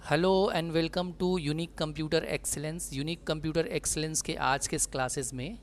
Hello and welcome to Unique Computer Excellence. Unique Computer Excellence के आज के इस क्लासेस में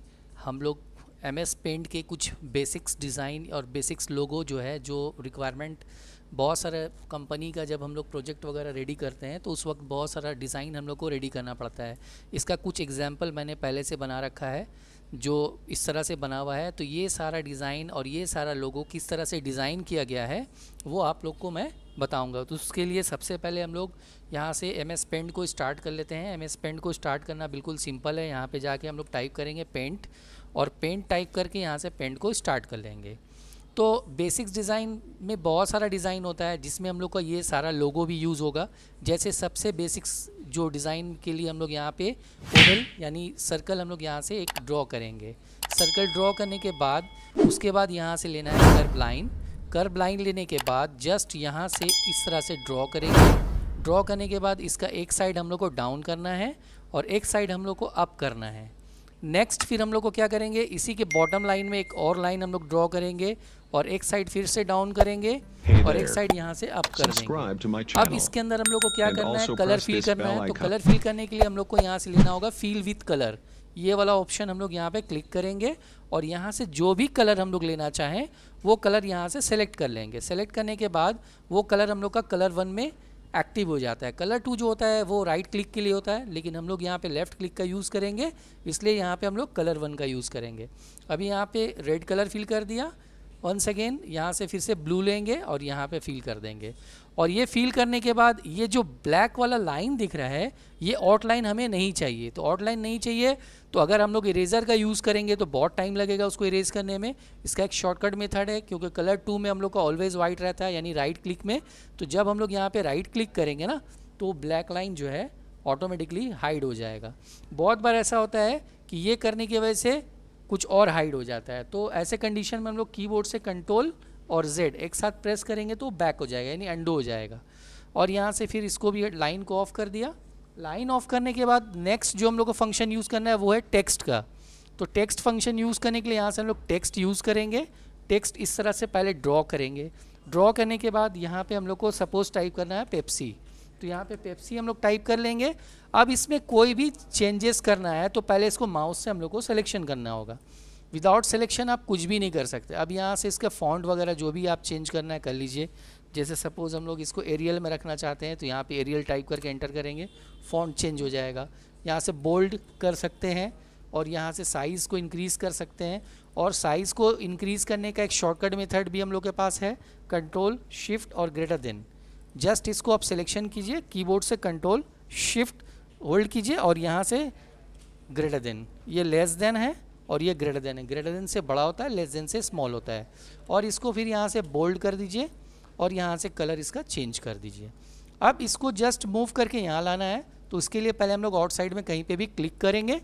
हम लोग एमएस पेंट के कुछ बेसिक्स डिज़ाइन और बेसिक्स लोगो जो है, जो रिक्वायरमेंट बहुत सारा कंपनी का जब हम लोग प्रोजेक्ट वगैरह रेडी करते हैं तो उस वक्त बहुत सारा डिज़ाइन हम लोग को रेडी करना पड़ता है। इसका कुछ एग्जांपल मैंने पहले से बना रखा है जो इस तरह से बना हुआ है। तो ये सारा डिज़ाइन और ये सारा लोगो किस तरह से डिज़ाइन किया गया है वो आप लोग को मैं बताऊंगा। तो उसके लिए सबसे पहले हम लोग यहाँ से एमएस पेंट को स्टार्ट कर लेते हैं। एमएस पेंट को स्टार्ट करना बिल्कुल सिंपल है। यहाँ पे जाके हम लोग टाइप करेंगे पेंट और पेंट टाइप करके यहाँ से पेंट को स्टार्ट कर लेंगे। तो बेसिक्स डिज़ाइन में बहुत सारा डिज़ाइन होता है जिसमें हम लोग का ये सारा लोगो भी यूज़ होगा। जैसे सबसे बेसिक्स जो डिज़ाइन के लिए हम लोग यहाँ पे ओवल यानी सर्कल हम लोग यहाँ से एक ड्रॉ करेंगे। सर्कल ड्रॉ करने के बाद उसके बाद यहाँ से लेना है कर्व लाइन। कर्व लाइन लेने के बाद जस्ट यहाँ से इस तरह से ड्रॉ करेंगे। ड्रॉ करने के बाद इसका एक साइड हम लोग को डाउन करना है और एक साइड हम लोग को अप करना है। नेक्स्ट फिर हम लोग को क्या करेंगे, इसी के बॉटम लाइन में एक और लाइन हम लोग ड्रॉ करेंगे और एक साइड फिर से डाउन करेंगे और एक साइड यहाँ से अप कर देंगे। अब इसके अंदर हम लोग को क्या करना है, कलर फिल करना है। तो कलर फिल करने के लिए हम लोग को यहाँ से लेना होगा फिल विथ कलर। ये वाला ऑप्शन हम लोग यहाँ पे क्लिक करेंगे और यहाँ से जो भी कलर हम लोग लेना चाहें वो कलर यहाँ से सेलेक्ट कर लेंगे। सेलेक्ट करने के बाद वो कलर हम लोग का कलर 1 में एक्टिव हो जाता है। कलर 2 जो होता है वो राइट क्लिक के लिए होता है, लेकिन हम लोग यहाँ पे लेफ़्ट क्लिक का यूज़ करेंगे, इसलिए यहाँ पे हम लोग कलर 1 का यूज़ करेंगे। अभी यहाँ पे रेड कलर फिल कर दिया। वंस अगेन यहाँ से फिर से ब्लू लेंगे और यहाँ पे फिल कर देंगे। और ये फिल करने के बाद ये जो ब्लैक वाला लाइन दिख रहा है ये आउटलाइन हमें नहीं चाहिए। तो आउटलाइन नहीं चाहिए तो अगर हम लोग इरेज़र का यूज़ करेंगे तो बहुत टाइम लगेगा उसको इरेज करने में। इसका एक शॉर्टकट मेथड है, क्योंकि कलर 2 में हम लोग का ऑलवेज़ वाइट रहता है यानी राइट क्लिक में। तो जब हम लोग यहाँ पे राइट क्लिक करेंगे ना तो ब्लैक लाइन जो है ऑटोमेटिकली हाइड हो जाएगा। बहुत बार ऐसा होता है कि ये करने की वजह से कुछ और हाइड हो जाता है। तो ऐसे कंडीशन में हम लोग कीबोर्ड से कंट्रोल और Z एक साथ प्रेस करेंगे तो बैक हो जाएगा यानी अंडो हो जाएगा। और यहाँ से फिर इसको भी लाइन को ऑफ कर दिया। लाइन ऑफ करने के बाद नेक्स्ट जो हम लोग को फंक्शन यूज़ करना है वो है टेक्स्ट का। तो टेक्स्ट फंक्शन यूज़ करने के लिए यहाँ से हम लोग टेक्स्ट यूज़ करेंगे। टेक्स्ट इस तरह से पहले ड्रॉ करेंगे। ड्रॉ करने के बाद यहाँ पे हम लोग को सपोज टाइप करना है पेप्सी। तो यहाँ पे पेप्सी हम लोग टाइप कर लेंगे। अब इसमें कोई भी चेंजेस करना है तो पहले इसको माउस से हम लोग को सिलेक्शन करना होगा। विदाउट सिलेक्शन आप कुछ भी नहीं कर सकते। अब यहाँ से इसका फॉन्ट वगैरह जो भी आप चेंज करना है कर लीजिए। जैसे सपोज हम लोग इसको एरियल में रखना चाहते हैं तो यहाँ पे एरियल टाइप करके एंटर करेंगे, फॉन्ट चेंज हो जाएगा। यहाँ से बोल्ड कर सकते हैं और यहाँ से साइज़ को इंक्रीज़ कर सकते हैं। और साइज़ को इंक्रीज़ करने का एक शॉर्टकट मेथड भी हम लोग के पास है, कंट्रोल शिफ्ट और ग्रेटर देन। जस्ट इसको आप सिलेक्शन कीजिए, कीबोर्ड से कंट्रोल शिफ्ट होल्ड कीजिए और यहाँ से ग्रेटर देन। ये लेस देन है और ये ग्रेटर देन है। ग्रेटर देन से बड़ा होता है, लेस देन से स्मॉल होता है। और इसको फिर यहाँ से बोल्ड कर दीजिए और यहाँ से कलर इसका चेंज कर दीजिए। अब इसको जस्ट मूव करके यहाँ लाना है तो उसके लिए पहले हम लोग आउटसाइड में कहीं पे भी क्लिक करेंगे।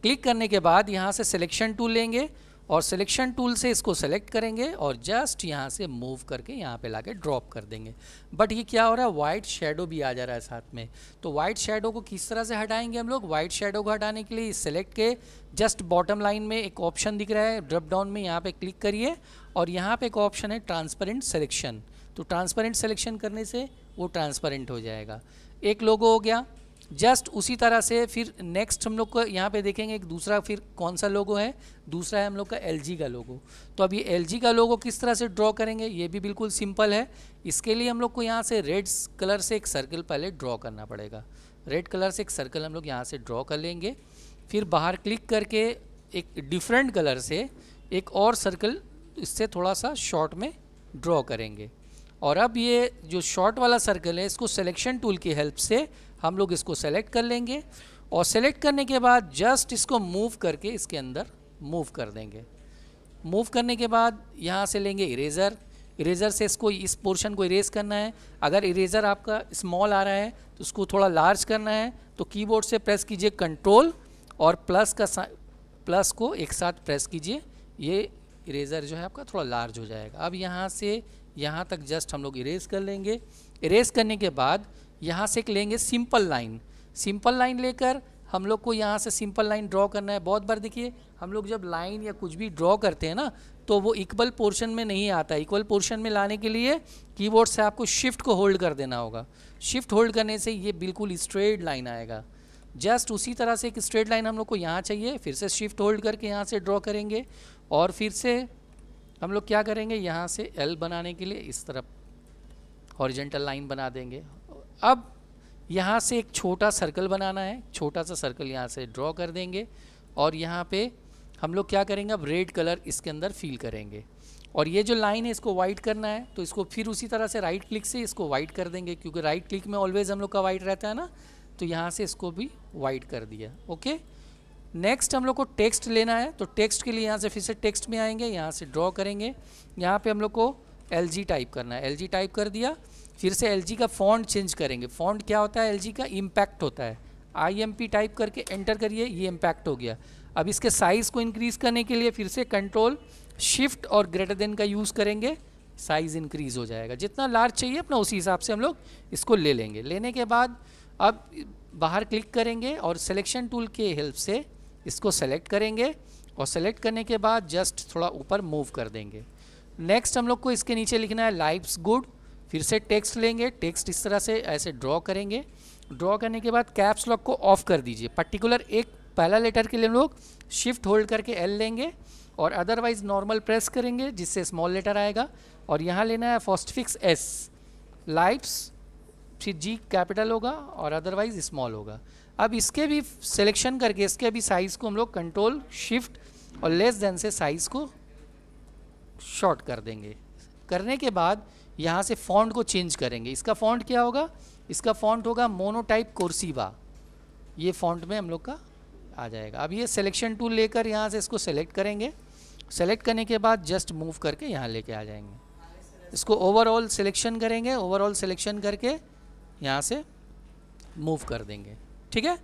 क्लिक करने के बाद यहाँ से सिलेक्शन टूल लेंगे और सिलेक्शन टूल से इसको सेलेक्ट करेंगे और जस्ट यहाँ से मूव करके यहाँ पे लाके ड्रॉप कर देंगे। बट ये क्या हो रहा है, वाइट शेडो भी आ जा रहा है साथ में। तो वाइट शेडो को किस तरह से हटाएंगे हम लोग, वाइट शेडो को हटाने के लिए सेलेक्ट के जस्ट बॉटम लाइन में एक ऑप्शन दिख रहा है ड्रॉप डाउन में, यहाँ पे क्लिक करिए और यहाँ पे एक ऑप्शन है ट्रांसपेरेंट सिलेक्शन। तो ट्रांसपेरेंट सिलेक्शन करने से वो ट्रांसपेरेंट हो जाएगा। एक लोगो हो गया। जस्ट उसी तरह से फिर नेक्स्ट हम लोग को यहाँ पे देखेंगे एक दूसरा फिर कौन सा लोगो है, दूसरा है हम लोग का LG का लोगो। तो अब ये LG का लोगो किस तरह से ड्रॉ करेंगे ये भी बिल्कुल सिंपल है। इसके लिए हम लोग को यहाँ से रेड कलर से एक सर्कल पहले ड्रॉ करना पड़ेगा। रेड कलर से एक सर्कल हम लोग यहाँ से ड्रॉ कर लेंगे। फिर बाहर क्लिक करके एक डिफरेंट कलर से एक और सर्कल इससे थोड़ा सा शॉर्ट में ड्रॉ करेंगे। और अब ये जो शॉर्ट वाला सर्कल है इसको सिलेक्शन टूल की हेल्प से हम लोग इसको सेलेक्ट कर लेंगे और सेलेक्ट करने के बाद जस्ट इसको मूव करके इसके अंदर मूव कर देंगे। मूव करने के बाद यहाँ से लेंगे इरेज़र। इरेज़र से इसको इस पोर्शन को इरेज करना है। अगर इरेज़र आपका स्मॉल आ रहा है तो उसको थोड़ा लार्ज करना है तो कीबोर्ड से प्रेस कीजिए कंट्रोल और प्लस को एक साथ प्रेस कीजिए। ये इरेज़र जो है आपका थोड़ा लार्ज हो जाएगा। अब यहाँ से यहाँ तक जस्ट हम लोग इरेज कर लेंगे। इरेज करने के बाद यहाँ से लेंगे सिंपल लाइन। सिंपल लाइन लेकर हम लोग को यहाँ से सिंपल लाइन ड्रॉ करना है। बहुत बार देखिए हम लोग जब लाइन या कुछ भी ड्रॉ करते हैं ना, तो वो इक्वल पोर्शन में नहीं आता। इक्वल पोर्शन में लाने के लिए कीबोर्ड से आपको शिफ्ट को होल्ड कर देना होगा। शिफ्ट होल्ड करने से ये बिल्कुल स्ट्रेट लाइन आएगा। जस्ट उसी तरह से एक स्ट्रेट लाइन हम लोग को यहाँ चाहिए, फिर से शिफ्ट होल्ड करके यहाँ से ड्रॉ करेंगे और फिर से हम लोग क्या करेंगे, यहाँ से एल बनाने के लिए इस तरफ हॉरिजेंटल लाइन बना देंगे। अब यहाँ से एक छोटा सर्कल बनाना है, छोटा सा सर्कल यहाँ से ड्रॉ कर देंगे और यहाँ पे हम लोग क्या करेंगे, अब रेड कलर इसके अंदर फिल करेंगे। और ये जो लाइन है इसको वाइट करना है, तो इसको फिर उसी तरह से राइट क्लिक से इसको वाइट कर देंगे, क्योंकि राइट क्लिक में ऑलवेज हम लोग का वाइट रहता है ना, तो यहाँ से इसको भी वाइट कर दिया। ओके, नेक्स्ट हम लोग को टेक्स्ट लेना है, तो टेक्स्ट के लिए यहाँ से फिर से टेक्स्ट में आएंगे, यहाँ से ड्रॉ करेंगे। यहाँ पे हम लोग को LG टाइप करना है, LG टाइप कर दिया। फिर से LG का फॉन्ट चेंज करेंगे। फॉन्ट क्या होता है, LG का इम्पैक्ट होता है। IMP टाइप करके एंटर करिए, ये इम्पैक्ट हो गया। अब इसके साइज़ को इंक्रीज़ करने के लिए फिर से कंट्रोल शिफ्ट और ग्रेटर देन का यूज़ करेंगे, साइज़ इंक्रीज़ हो जाएगा। जितना लार्ज चाहिए अपना उसी हिसाब से हम लोग इसको ले लेंगे। लेने के बाद अब बाहर क्लिक करेंगे और सिलेक्शन टूल के हेल्प से इसको सेलेक्ट करेंगे और सेलेक्ट करने के बाद जस्ट थोड़ा ऊपर मूव कर देंगे। नेक्स्ट हम लोग को इसके नीचे लिखना है लाइफ्स गुड। फिर से टेक्स्ट लेंगे, टेक्स्ट इस तरह से ऐसे ड्रॉ करेंगे। ड्रॉ करने के बाद कैप्स लॉक को ऑफ कर दीजिए। पर्टिकुलर एक पहला लेटर के लिए हम लोग शिफ्ट होल्ड करके L लेंगे और अदरवाइज नॉर्मल प्रेस करेंगे जिससे स्मॉल लेटर आएगा। और यहाँ लेना है पोस्टफिक्स S, लाइफ्स, फिर G कैपिटल होगा और अदरवाइज स्मॉल होगा। अब इसके भी सिलेक्शन करके इसके भी साइज़ को हम लोग कंट्रोल शिफ्ट और लेस देन से साइज़ को शॉर्ट कर देंगे। करने के बाद यहाँ से फॉन्ट को चेंज करेंगे। इसका फॉन्ट क्या होगा, इसका फॉन्ट होगा मोनोटाइप कोर्सिवा। ये फॉन्ट में हम लोग का आ जाएगा। अब ये सिलेक्शन टूल लेकर यहाँ से इसको सेलेक्ट करेंगे। सेलेक्ट करने के बाद जस्ट मूव करके यहाँ लेके आ जाएंगे। इसको ओवरऑल सिलेक्शन करेंगे, ओवरऑल सिलेक्शन करके यहाँ से मूव कर देंगे। ठीक है,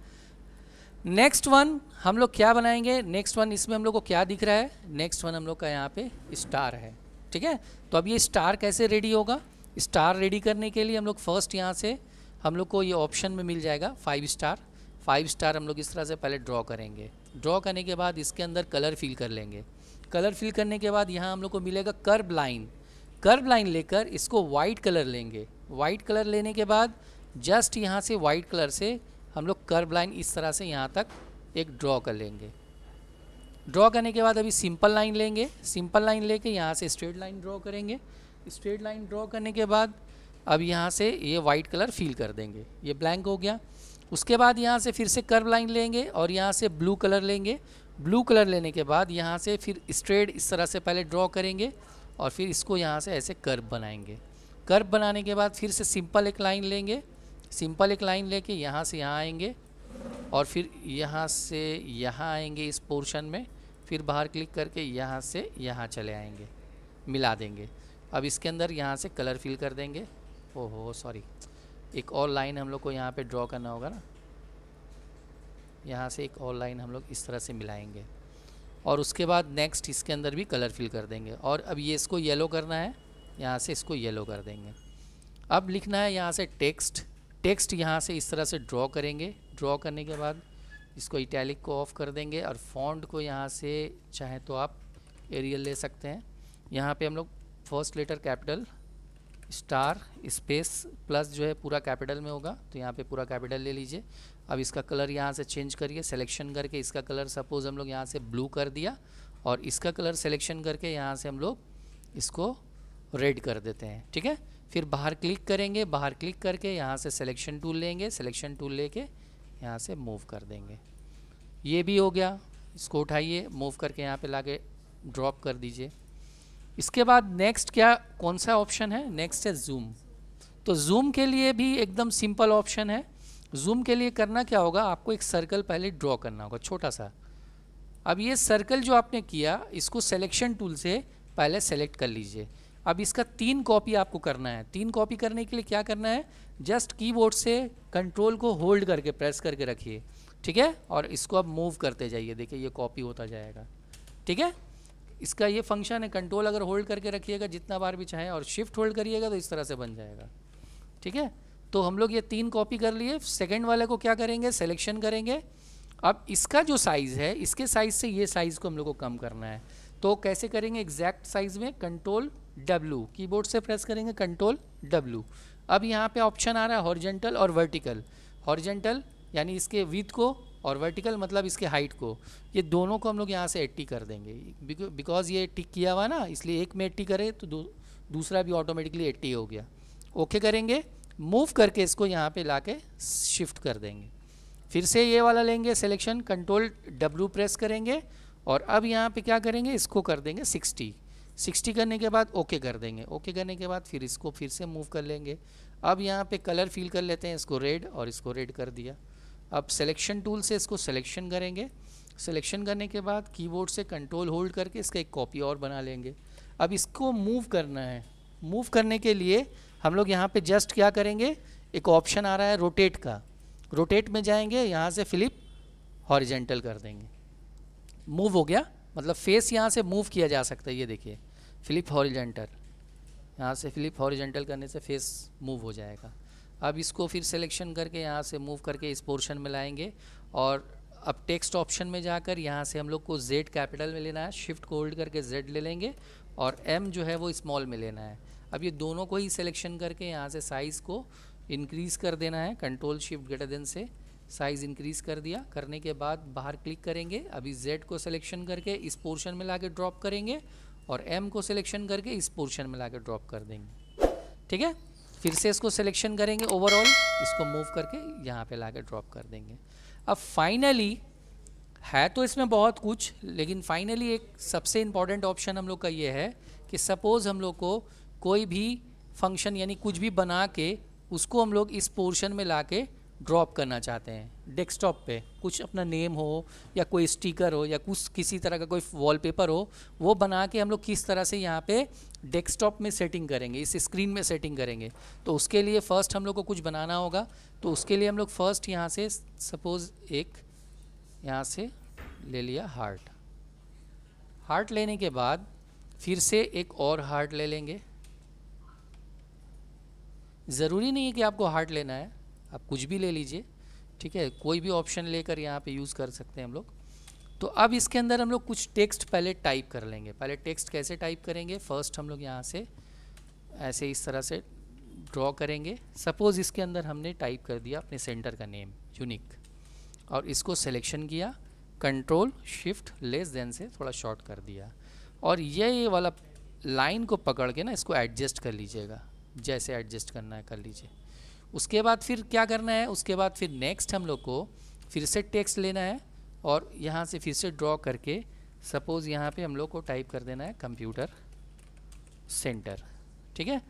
नेक्स्ट वन हम लोग क्या बनाएंगे, नेक्स्ट वन इसमें हम लोग को क्या दिख रहा है, नेक्स्ट वन हम लोग का यहाँ पे स्टार है। ठीक है, तो अब ये स्टार कैसे रेडी होगा, स्टार रेडी करने के लिए हम लोग फर्स्ट यहाँ से हम लोग को ये ऑप्शन में मिल जाएगा 5 स्टार। 5 स्टार हम लोग इस तरह से पहले ड्रॉ करेंगे। ड्रॉ करने के बाद इसके अंदर कलर फिल कर लेंगे। कलर फिल करने के बाद यहाँ हम लोग को मिलेगा कर्व लाइन। कर्व लाइन लेकर इसको वाइट कलर लेंगे। वाइट कलर लेने के बाद जस्ट यहाँ से वाइट कलर से हम लोग कर्व लाइन इस तरह से यहाँ तक एक ड्रॉ कर लेंगे। ड्रॉ करने के बाद अभी सिंपल लाइन लेंगे। सिंपल लाइन लेके यहाँ से स्ट्रेट लाइन ड्रॉ करेंगे। स्ट्रेट लाइन ड्रॉ करने के बाद अब यहाँ से ये वाइट कलर फिल कर देंगे। ये ब्लैंक हो गया। उसके बाद यहाँ से फिर से कर्व लाइन लेंगे और यहाँ से ब्लू कलर लेंगे। ब्लू कलर लेने के बाद यहाँ से फिर स्ट्रेट इस तरह से पहले ड्रॉ करेंगे और फिर इसको यहाँ से ऐसे कर्व बनाएंगे। कर्व बनाने के बाद फिर से सिंपल एक लाइन लेंगे। सिंपल एक लाइन लेके यहाँ से यहाँ आएंगे और फिर यहाँ से यहाँ आएंगे इस पोर्शन में, फिर बाहर क्लिक करके यहाँ से यहाँ चले आएंगे, मिला देंगे। अब इसके अंदर यहाँ से कलर फिल कर देंगे। ओहो सॉरी, एक और लाइन हम लोग को यहाँ पे ड्रॉ करना होगा ना, यहाँ से एक और लाइन हम लोग इस तरह से मिलाएंगे और उसके बाद नेक्स्ट इसके अंदर भी कलर फिल कर देंगे। और अब ये इसको येलो करना है, यहाँ से इसको येलो कर देंगे। अब लिखना है यहाँ से टेक्स्ट। टेक्स्ट यहाँ से इस तरह से ड्रॉ करेंगे। ड्रॉ करने के बाद इसको इटैलिक को ऑफ कर देंगे और फॉन्ट को यहाँ से चाहे तो आप एरियल ले सकते हैं। यहाँ पे हम लोग first letter capital, star, space, plus जो है पूरा कैपिटल में होगा, तो यहाँ पे पूरा कैपिटल ले लीजिए। अब इसका कलर यहाँ से चेंज करिए, सिलेक्शन करके इसका कलर सपोज़ हम लोग यहाँ से ब्लू कर दिया और इसका कलर सिलेक्शन करके यहाँ से हम लोग इसको रेड कर देते हैं। ठीक है, फिर बाहर क्लिक करेंगे। बाहर क्लिक करके यहाँ से सिलेक्शन टूल लेंगे। सिलेक्शन टूल लेके यहाँ से मूव कर देंगे। ये भी हो गया। इसको उठाइए, मूव करके यहाँ पे लाके ड्रॉप कर दीजिए। इसके बाद नेक्स्ट क्या, कौन सा ऑप्शन है, नेक्स्ट है जूम। तो जूम के लिए भी एकदम सिंपल ऑप्शन है। जूम के लिए करना क्या होगा, आपको एक सर्कल पहले ड्रॉ करना होगा छोटा सा। अब ये सर्कल जो आपने किया इसको सिलेक्शन टूल से पहले सेलेक्ट कर लीजिए। अब इसका 3 कॉपी आपको करना है। 3 कॉपी करने के लिए क्या करना है, जस्ट कीबोर्ड से कंट्रोल को होल्ड करके प्रेस करके रखिए। ठीक है, और इसको अब मूव करते जाइए, देखिए ये कॉपी होता जाएगा। ठीक है, इसका ये फंक्शन है, कंट्रोल अगर होल्ड करके रखिएगा जितना बार भी चाहें और शिफ्ट होल्ड करिएगा तो इस तरह से बन जाएगा। ठीक है, तो हम लोग ये 3 कॉपी कर लिए। सेकंड वाले को क्या करेंगे, सिलेक्शन करेंगे अब इसका जो साइज़ है, इसके साइज़ से ये साइज़ को हम लोग को कम करना है। तो कैसे करेंगे एग्जैक्ट साइज़ में? कंट्रोल W, कीबोर्ड से प्रेस करेंगे कंट्रोल W। अब यहाँ पे ऑप्शन आ रहा है हॉरिजेंटल और वर्टिकल। हॉरिजेंटल यानी इसके विड्थ को, और वर्टिकल मतलब इसके हाइट को। ये दोनों को हम लोग यहाँ से 80 कर देंगे, बिकॉज ये टिक किया हुआ ना, इसलिए एक में 80 करें तो दूसरा भी ऑटोमेटिकली 80 हो गया। ओके करेंगे, मूव करके इसको यहाँ पे लाके शिफ्ट कर देंगे। फिर से ये वाला लेंगे सिलेक्शन, कंट्रोल W प्रेस करेंगे, और अब यहाँ पे क्या करेंगे, इसको कर देंगे 60 करने के बाद ओके कर देंगे। ओके करने के बाद फिर इसको फिर से मूव कर लेंगे। अब यहाँ पे कलर फिल कर लेते हैं, इसको रेड, और इसको रेड कर दिया। अब सिलेक्शन टूल से इसको सिलेक्शन करेंगे। सिलेक्शन करने के बाद कीबोर्ड से कंट्रोल होल्ड करके इसका एक कॉपी और बना लेंगे। अब इसको मूव करना है। मूव करने के लिए हम लोग यहाँ पे जस्ट क्या करेंगे, एक ऑप्शन आ रहा है रोटेट का, रोटेट में जाएंगे, यहाँ से फ्लिप हॉरिजेंटल कर देंगे। मूव हो गया, मतलब फेस यहाँ से मूव किया जा सकता है। ये देखिए फ्लिप हॉरिजेंटल, यहाँ से फ्लिप हॉरिजेंटल करने से फेस मूव हो जाएगा। अब इसको फिर सिलेक्शन करके यहाँ से मूव करके इस पोर्शन में लाएंगे, और अब टेक्स्ट ऑप्शन में जाकर यहाँ से हम लोग को Z कैपिटल में लेना है, शिफ्ट को होल्ड करके Z ले लेंगे, और M जो है वो स्मॉल में लेना है। अब ये दोनों को ही सिलेक्शन करके यहाँ से साइज़ को इंक्रीज़ कर देना है, कंट्रोल शिफ्ट ग्रेटर देन से साइज़ इंक्रीज़ कर दिया। करने के बाद बाहर क्लिक करेंगे, अभी Z को सिलेक्शन करके इस पोर्शन में ला के ड्रॉप करेंगे, और M को सिलेक्शन करके इस पोर्शन में ला के ड्रॉप कर देंगे। ठीक है, फिर से इसको सिलेक्शन करेंगे ओवरऑल, इसको मूव करके यहाँ पे ला के ड्रॉप कर देंगे। अब फाइनली है तो इसमें बहुत कुछ, लेकिन फाइनली एक सबसे इम्पॉर्टेंट ऑप्शन हम लोग का ये है कि सपोज़ हम लोग को कोई भी फंक्शन यानी कुछ भी बना के उसको हम लोग इस पोर्शन में ला के ड्रॉप करना चाहते हैं डेस्कटॉप पे, कुछ अपना नेम हो या कोई स्टिकर हो या कुछ किसी तरह का कोई वॉलपेपर हो, वो बना के हम लोग किस तरह से यहाँ पे डेस्कटॉप में सेटिंग करेंगे, इस स्क्रीन में सेटिंग करेंगे। तो उसके लिए फ़र्स्ट हम लोग को कुछ बनाना होगा। तो उसके लिए हम लोग फ़र्स्ट यहाँ से सपोज़ एक यहाँ से ले लिया हार्ट। हार्ट लेने के बाद फिर से एक और हार्ट ले लेंगे। ज़रूरी नहीं है कि आपको हार्ट लेना है, आप कुछ भी ले लीजिए, ठीक है, कोई भी ऑप्शन लेकर यहाँ पे यूज़ कर सकते हैं हम लोग। तो अब इसके अंदर हम लोग कुछ टेक्स्ट पहले टाइप कर लेंगे। पहले टेक्स्ट कैसे टाइप करेंगे, फर्स्ट हम लोग यहाँ से ऐसे इस तरह से ड्रॉ करेंगे। सपोज़ इसके अंदर हमने टाइप कर दिया अपने सेंटर का नेम यूनिक, और इसको सिलेक्शन किया, कंट्रोल शिफ्ट लेस देन से थोड़ा शॉर्ट कर दिया, और ये वाला लाइन को पकड़ के ना इसको एडजस्ट कर लीजिएगा, जैसे एडजस्ट करना है कर लीजिए। उसके बाद फिर क्या करना है, उसके बाद फिर नेक्स्ट हम लोग को फिर से टेक्स्ट लेना है, और यहाँ से फिर से ड्रॉ करके सपोज़ यहाँ पे हम लोग को टाइप कर देना है कंप्यूटर सेंटर, ठीक है,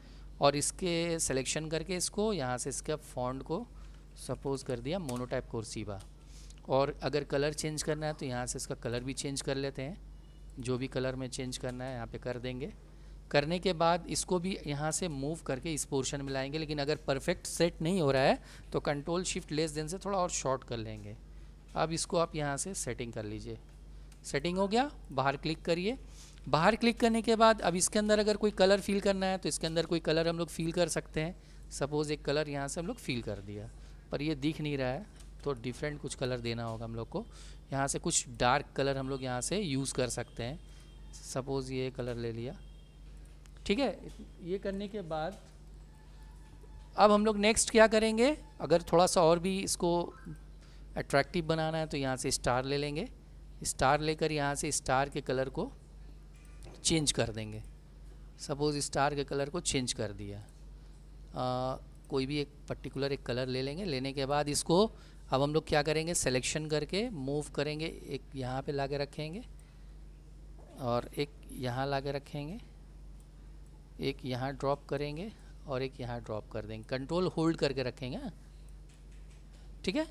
और इसके सिलेक्शन करके इसको यहाँ से इसका फॉन्ट को सपोज़ कर दिया मोनोटाइप कुर्सिवा। और अगर कलर चेंज करना है तो यहाँ से इसका कलर भी चेंज कर लेते हैं, जो भी कलर में चेंज करना है यहाँ पे कर देंगे। करने के बाद इसको भी यहाँ से मूव करके इस पोर्शन में लाएंगे, लेकिन अगर परफेक्ट सेट नहीं हो रहा है तो कंट्रोल शिफ्ट लेस देन से थोड़ा और शॉर्ट कर लेंगे। अब इसको आप यहाँ से सेटिंग कर लीजिए। सेटिंग हो गया, बाहर क्लिक करिए। बाहर क्लिक करने के बाद अब इसके अंदर अगर कोई कलर फिल करना है तो इसके अंदर कोई कलर हम लोग फिल कर सकते हैं। सपोज़ एक कलर यहाँ से हम लोग फिल कर दिया, पर ये दिख नहीं रहा है तो डिफरेंट कुछ कलर देना होगा हम लोग को। यहाँ से कुछ डार्क कलर हम लोग यहाँ से यूज़ कर सकते हैं। सपोज़ ये कलर ले लिया, ठीक है। ये करने के बाद अब हम लोग नेक्स्ट क्या करेंगे, अगर थोड़ा सा और भी इसको अट्रैक्टिव बनाना है तो यहाँ से स्टार ले लेंगे। स्टार लेकर यहाँ से स्टार के कलर को चेंज कर देंगे। सपोज़ स्टार के कलर को चेंज कर दिया, कोई भी एक पर्टिकुलर एक कलर ले लेंगे। लेने के बाद इसको अब हम लोग क्या करेंगे, सिलेक्शन करके मूव करेंगे, एक यहाँ पे ला के रखेंगे और एक यहाँ ला के रखेंगे, एक यहाँ ड्रॉप करेंगे और एक यहाँ ड्रॉप कर देंगे। कंट्रोल होल्ड करके रखेंगे, ठीक है।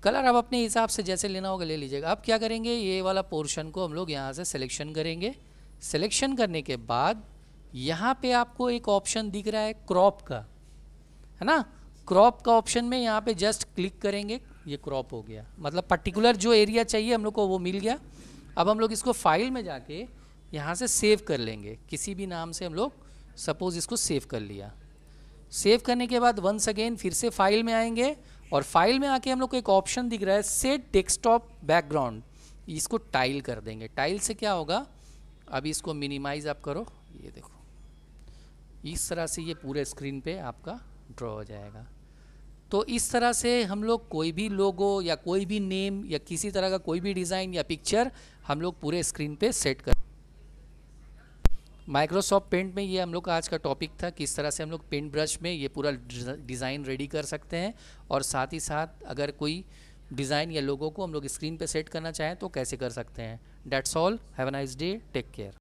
कलर अब अपने हिसाब से जैसे लेना होगा ले लीजिएगा। अब क्या करेंगे, ये वाला पोर्शन को हम लोग यहाँ से सिलेक्शन करेंगे। सिलेक्शन करने के बाद यहाँ पे आपको एक ऑप्शन दिख रहा है क्रॉप का, है ना। क्रॉप का ऑप्शन में यहाँ पे जस्ट क्लिक करेंगे, ये क्रॉप हो गया, मतलब पर्टिकुलर जो एरिया चाहिए हम लोग को वो मिल गया। अब हम लोग इसको फाइल में जाके यहाँ से सेव कर लेंगे, किसी भी नाम से हम लोग सपोज़ इसको सेव कर लिया। सेव करने के बाद वंस अगेन फिर से फाइल में आएंगे और फाइल में आके हम लोग को एक ऑप्शन दिख रहा है सेट डेस्कटॉप बैकग्राउंड, इसको टाइल कर देंगे। टाइल से क्या होगा, अभी इसको मिनिमाइज आप करो, ये देखो इस तरह से ये पूरे स्क्रीन पे आपका ड्रॉ हो जाएगा। तो इस तरह से हम लोग कोई भी लोगो या कोई भी नेम या किसी तरह का कोई भी डिज़ाइन या पिक्चर हम लोग पूरे स्क्रीन पे सेट कर। माइक्रोसॉफ्ट पेंट में ये हम लोग का आज का टॉपिक था, किस तरह से हम लोग पेंट ब्रश में ये पूरा डिज़ाइन रेडी कर सकते हैं, और साथ ही साथ अगर कोई डिज़ाइन या लोगो को हम लोग स्क्रीन पे सेट करना चाहें तो कैसे कर सकते हैं। That's all, have a nice day, take care.